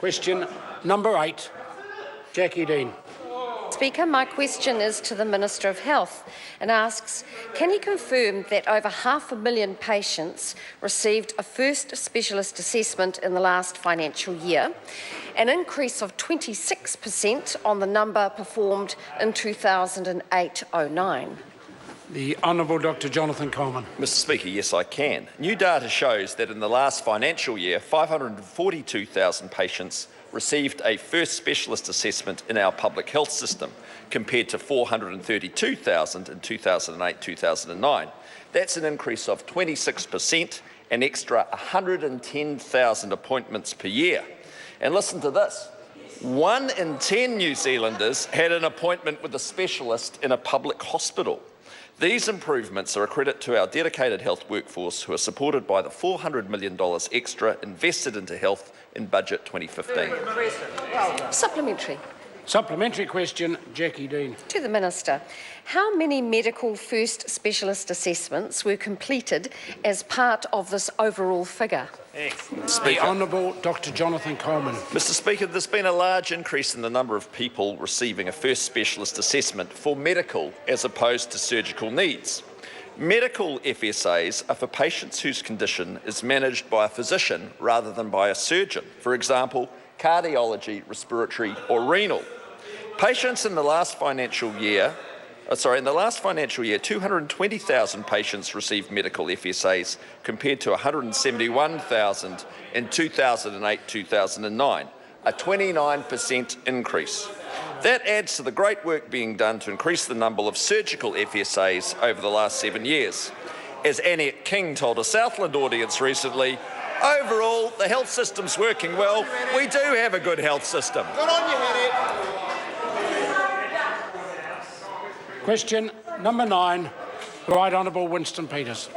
Question number 8, Jacqui Dean. Speaker, my question is to the Minister of Health and asks, can he confirm that over 500,000 patients received a first specialist assessment in the last financial year, an increase of 26% on the number performed in 2008-09? The Honourable Dr Jonathan Coleman. Mr Speaker, yes I can. New data shows that in the last financial year, 542,000 patients received a first specialist assessment in our public health system, compared to 432,000 in 2008-2009. That's an increase of 26%, an extra 110,000 appointments per year. And listen to this, 1 in 10 New Zealanders had an appointment with a specialist in a public hospital. These improvements are a credit to our dedicated health workforce, who are supported by the $400 million extra invested into health in Budget 2015. Supplementary. Supplementary question, Jacqui Dean. To the Minister, how many medical first specialist assessments were completed as part of this overall figure? The Honourable Dr Jonathan Coleman. Mr Speaker, there's been a large increase in the number of people receiving a first specialist assessment for medical as opposed to surgical needs. Medical FSAs are for patients whose condition is managed by a physician rather than by a surgeon. For example, cardiology, respiratory or renal. Patients in the last financial year, 220,000 patients received medical FSAs compared to 171,000 in 2008-2009, a 29% increase. That adds to the great work being done to increase the number of surgical FSAs over the last 7 years. As Annette King told a Southland audience recently, overall, the health system's working well. We do have a good health system. Good on you, Annette. Question number 9, the Right Honourable Winston Peters.